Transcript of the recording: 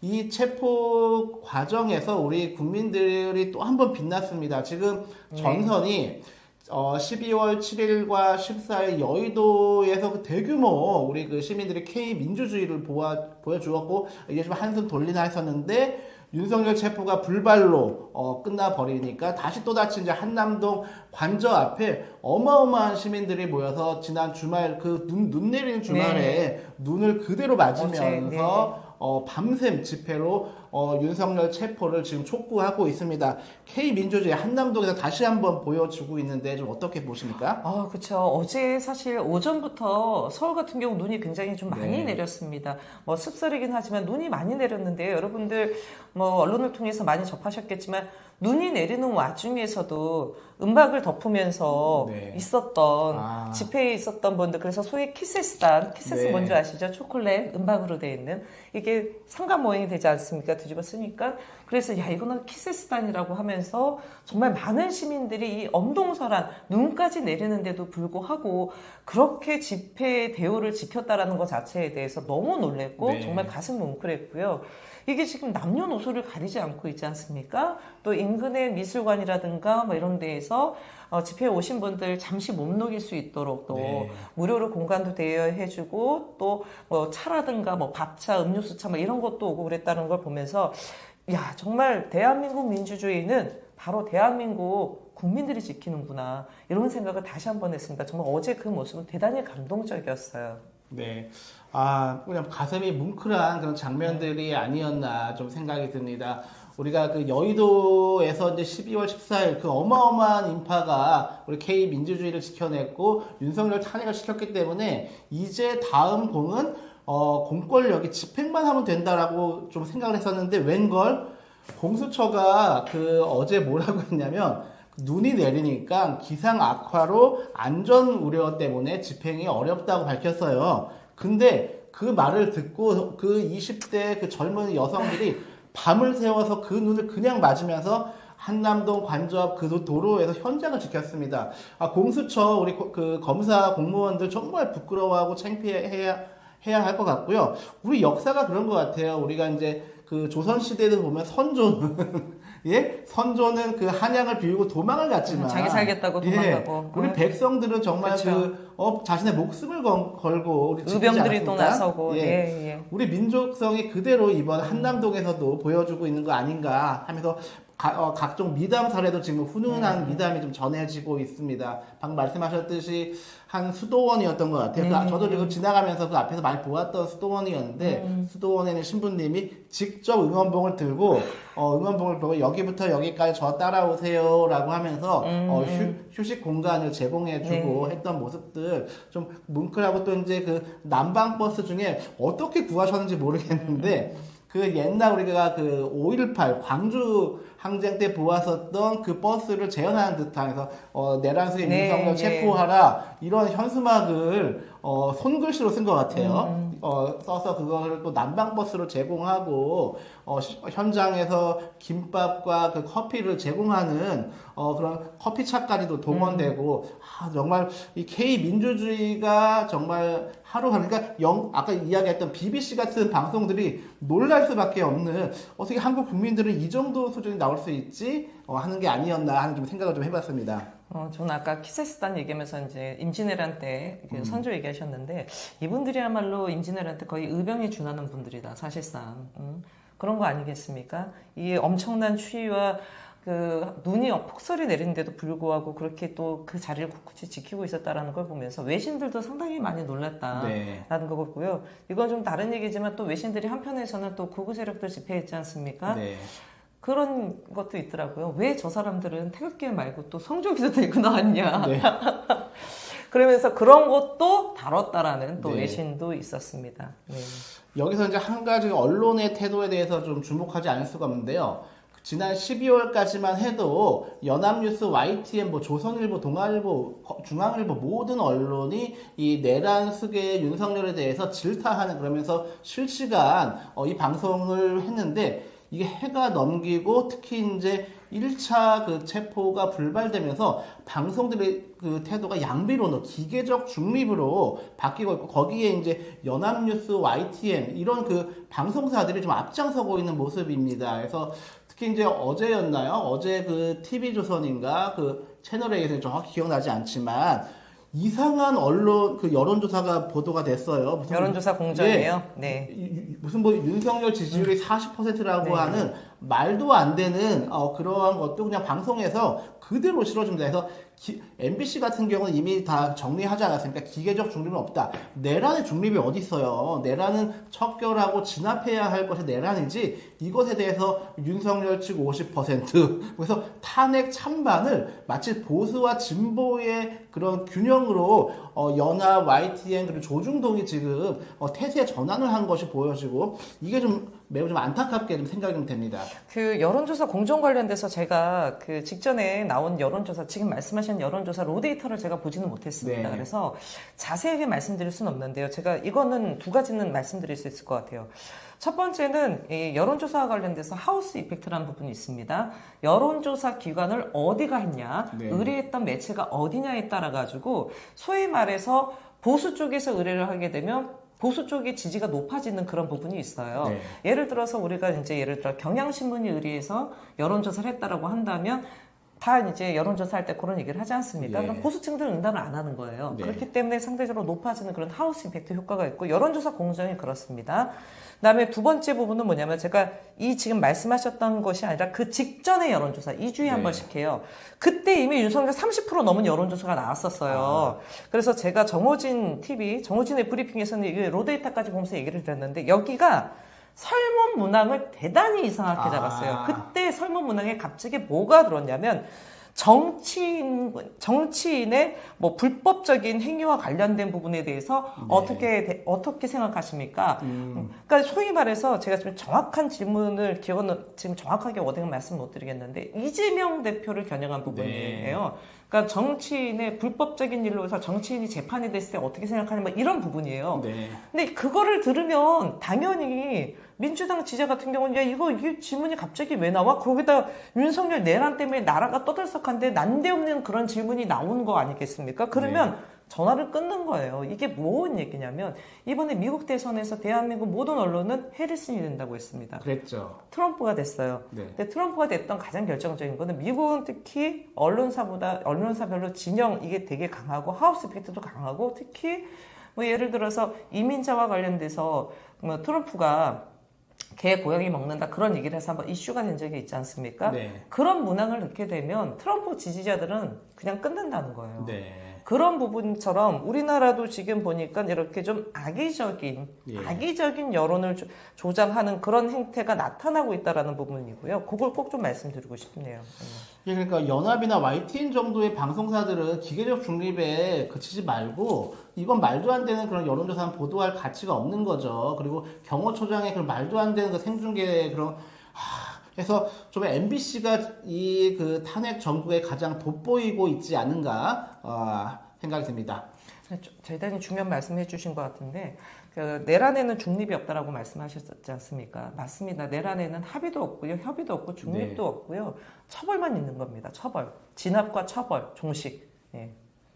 이 체포 과정에서 우리 국민들이 또 한 번 빛났습니다. 지금 전선이 12월 7일과 14일 여의도에서 그 대규모 우리 그 시민들이 K 민주주의를 보여주었고 이게 좀 한숨 돌리나 했었는데 윤석열 체포가 불발로 끝나버리니까 다시 또다시 이제 한남동 관저 앞에 어마어마한 시민들이 모여서 지난 주말 그 눈 내리는 주말에 눈을 그대로 맞으면서 밤샘 집회로 윤석열 체포를 지금 촉구하고 있습니다. K민주주의 한남동에서 다시 한번 보여주고 있는데 좀 어떻게 보십니까? 그렇죠. 어제 사실 오전부터 서울 같은 경우 눈이 굉장히 좀 많이 내렸습니다. 뭐 습설이긴 하지만 눈이 많이 내렸는데요. 여러분들 뭐 언론을 통해서 많이 접하셨겠지만 눈이 내리는 와중에서도 음박을 덮으면서 있었던 집회에 있었던 분들, 그래서 소위 키세스단, 키세스 뭔지 아시죠? 초콜릿 음박으로 되어 있는 이게 상가 모형이 되지 않습니까? 뒤집어 쓰니까. 그래서 야 이거는 키세스단이라고 하면서 정말 많은 시민들이 이 엄동설한 눈까지 내리는데도 불구하고 그렇게 집회 대우를 지켰다라는 것 자체에 대해서 너무 놀랬고 정말 가슴 뭉클했고요. 이게 지금 남녀노소를 가리지 않고 있지 않습니까? 또 인근의 미술관이라든가 뭐 이런 데에서 집회에 오신 분들 잠시 몸 녹일 수 있도록 또 무료로 공간도 대여해주고 또 뭐 차라든가 뭐 밥차, 음료수차 뭐 이런 것도 오고 그랬다는 걸 보면서 야 정말 대한민국 민주주의는 바로 대한민국 국민들이 지키는구나 이런 생각을 다시 한번 했습니다. 정말 어제 그 모습은 대단히 감동적이었어요. 네. 그냥 가슴이 뭉클한 그런 장면들이 아니었나 좀 생각이 듭니다. 우리가 그 여의도에서 이제 12월 14일 그 어마어마한 인파가 우리 K 민주주의를 지켜냈고 윤석열 탄핵을 시켰기 때문에 이제 다음 공은 공권력이 집행만 하면 된다라고 좀 생각을 했었는데 웬걸 공수처가 그 어제 뭐라고 했냐면 눈이 내리니까 기상 악화로 안전 우려 때문에 집행이 어렵다고 밝혔어요. 근데 그 말을 듣고 그 20대 그 젊은 여성들이 밤을 새워서 그 눈을 그냥 맞으면서 한남동 관저 앞 그 도로에서 현장을 지켰습니다. 공수처 우리 그 검사 공무원들 정말 부끄러워하고 창피해야 할 것 같고요. 우리 역사가 그런 것 같아요. 우리가 이제 그 조선 시대를 보면 선조는 선조는 그 한양을 비우고 도망을 갔지만 자기 살겠다고 도망가고 우리 백성들은 정말 그렇죠. 자신의 목숨을 걸고 우리 의병들이 또 나서고 우리 민족성이 그대로 이번 한남동에서도 보여주고 있는 거 아닌가 하면서 각종 미담 사례도 지금 훈훈한 미담이 좀 전해지고 있습니다. 방금 말씀하셨듯이 한 수도원이었던 것 같아요. 저도 지금 지나가면서 그 앞에서 많이 보았던 수도원이었는데 수도원에는 신부님이 직접 응원봉을 들고 응원봉을 보고 여기부터 여기까지 저 따라오세요라고 하면서 휴식 공간을 제공해주고 했던 모습들 좀 뭉클하고 또 이제 그 난방버스 중에 어떻게 구하셨는지 모르겠는데 그 옛날 우리가 그 5.18 광주 항쟁 때 보았었던 그 버스를 재현하는 듯한 해서 내란수의 윤석열 체포하라 이런 현수막을 손글씨로 쓴 것 같아요. 써서 그거를 또 난방버스로 제공하고 현장에서 김밥과 그 커피를 제공하는 그런 커피차까지도 동원되고 정말 이 K 민주주의가 정말 하루하루 그러니까 아까 이야기했던 BBC 같은 방송들이 놀랄 수밖에 없는 어떻게 한국 국민들은 이 정도 수준이 나올 수 있지 하는 게 아니었나 하는 좀 생각을 좀 해봤습니다. 저는 아까 키세스단 얘기하면서 이제 임진왜란 때 선조 얘기하셨는데 이분들이야말로 임진왜란 때 거의 의병에 준하는 분들이다 사실상 그런 거 아니겠습니까? 이 엄청난 추위와 그 눈이 폭설이 내리는데도 불구하고 그렇게 또 그 자리를 굳이 지키고 있었다라는 걸 보면서 외신들도 상당히 많이 놀랐다라는 거고요. 이건 좀 다른 얘기지만 또 외신들이 한편에서는 또 극우 세력들 집회했지 않습니까? 그런 것도 있더라고요. 왜 저 사람들은 태극기 말고 또 성조기도 들고 나왔냐. 그러면서 그런 것도 다뤘다라는 또 외신도 있었습니다. 여기서 이제 한 가지 언론의 태도에 대해서 좀 주목하지 않을 수가 없는데요. 지난 12월까지만 해도 연합뉴스, YTN, 조선일보, 동아일보, 중앙일보 모든 언론이 이 내란 수계 윤석열에 대해서 질타하는 그러면서 실시간 이 방송을 했는데 이게 해가 넘기고 특히 이제 1차 그 체포가 불발되면서 방송들의 그 태도가 양비론으로 기계적 중립으로 바뀌고 있고 거기에 이제 연합뉴스, YTN 이런 그 방송사들이 좀 앞장서고 있는 모습입니다. 그래서 특히 이제 어제였나요? 어제 그 TV조선인가 그 채널에서 정확히 기억나지 않지만 이상한 언론 그 여론조사가 보도가 됐어요. 무슨 여론조사 공정이에요. 예, 네. 무슨 뭐 윤석열 지지율이 40%라고 네. 하는 말도 안 되는 그러한 것도 그냥 방송에서 그대로 실어줍니다. 그래서 MBC 같은 경우는 이미 다 정리하지 않았습니까? 기계적 중립은 없다. 내란의 중립이 어디 있어요? 내란은 척결하고 진압해야 할 것이 내란이지 이것에 대해서 윤석열 측 50% 그래서 탄핵 찬반을 마치 보수와 진보의 그런 균형으로 연합, YTN 그리고 조중동이 지금 태세 전환을 한 것이 보여지고 이게 좀 매우 좀 안타깝게 좀 생각이 좀 됩니다. 그 여론조사 공정 관련돼서 제가 그 직전에 나온 여론조사, 지금 말씀하신 여론조사 로데이터를 제가 보지는 못했습니다. 네. 그래서 자세하게 말씀드릴 수는 없는데요. 제가 이거는 두 가지는 말씀드릴 수 있을 것 같아요. 첫 번째는 이 여론조사와 관련돼서 하우스 이펙트라는 부분이 있습니다. 여론조사 기관을 어디가 했냐, 네. 의뢰했던 매체가 어디냐에 따라 가지고 소위 말해서 보수 쪽에서 의뢰를 하게 되면 보수 쪽의 지지가 높아지는 그런 부분이 있어요. 네. 예를 들어서 우리가 이제 예를 들어 경향신문이 의뢰해서 여론조사를 했다라고 한다면 다 이제 여론조사할 때 그런 얘기를 하지 않습니까? 예. 그럼 보수층들은 응답을 안 하는 거예요. 네. 그렇기 때문에 상대적으로 높아지는 그런 하우스 이펙트 효과가 있고 여론조사 공정이 그렇습니다. 그다음에 두 번째 부분은 뭐냐면 제가 이 지금 말씀하셨던 것이 아니라 그 직전의 여론조사 2주에 한 네. 번씩 해요. 그때 이미 윤석열 30% 넘은 여론조사가 나왔었어요. 그래서 제가 정호진 TV, 정호진의 브리핑에서는 이게 로데이터까지 보면서 얘기를 드렸는데 여기가 설문 문항을 대단히 이상하게 잡았어요. 그때 설문 문항에 갑자기 뭐가 들었냐면 정치인의 뭐 불법적인 행위와 관련된 부분에 대해서 네. 어떻게 생각하십니까? 그러니까 소위 말해서 제가 좀 정확한 질문을 기억은 지금 정확하게 워딩은 말씀 못 드리겠는데 이재명 대표를 겨냥한 부분이에요. 그러니까 정치인의 불법적인 일로 해서 정치인이 재판이 됐을 때 어떻게 생각하냐 뭐 이런 부분이에요. 네. 근데 그거를 들으면 당연히 민주당 지지자 같은 경우는 야 이게 질문이 갑자기 왜 나와? 거기다 윤석열 내란 때문에 나라가 떠들썩한데 난데없는 그런 질문이 나오는 거 아니겠습니까? 그러면 전화를 끊는 거예요. 이게 뭔 얘기냐면 이번에 미국 대선에서 대한민국 모든 언론은 해리슨이 된다고 했습니다. 그랬죠. 트럼프가 됐어요. 네. 근데 트럼프가 됐던 가장 결정적인 거는 미국은 특히 언론사별로 진영 이게 되게 강하고 하우스 이펙트도 강하고 특히 뭐 예를 들어서 이민자와 관련돼서 뭐 트럼프가 개 고양이 먹는다 그런 얘기를 해서 한번 이슈가 된 적이 있지 않습니까? 네. 그런 문항을 넣게 되면 트럼프 지지자들은 그냥 끊는다는 거예요. 네. 그런 부분처럼 우리나라도 지금 보니까 이렇게 좀 악의적인 여론을 조장하는 그런 행태가 나타나고 있다라는 부분이고요. 그걸 꼭 좀 말씀드리고 싶네요. 예, 그러니까 연합이나 YTN 정도의 방송사들은 기계적 중립에 그치지 말고 이건 말도 안 되는 그런 여론조사는 보도할 가치가 없는 거죠. 그리고 경호처장의 그런 말도 안 되는 그 생중계 그런 그래서 좀 MBC가 이 그 탄핵 정국에 가장 돋보이고 있지 않은가 생각이 듭니다. 대단히 중요한 말씀해 주신 것 같은데 그 내란에는 중립이 없다라고 말씀하셨지 않습니까? 맞습니다. 내란에는 합의도 없고요, 협의도 없고 중립도 없고요, 처벌만 있는 겁니다. 처벌, 진압과 처벌, 종식. 예.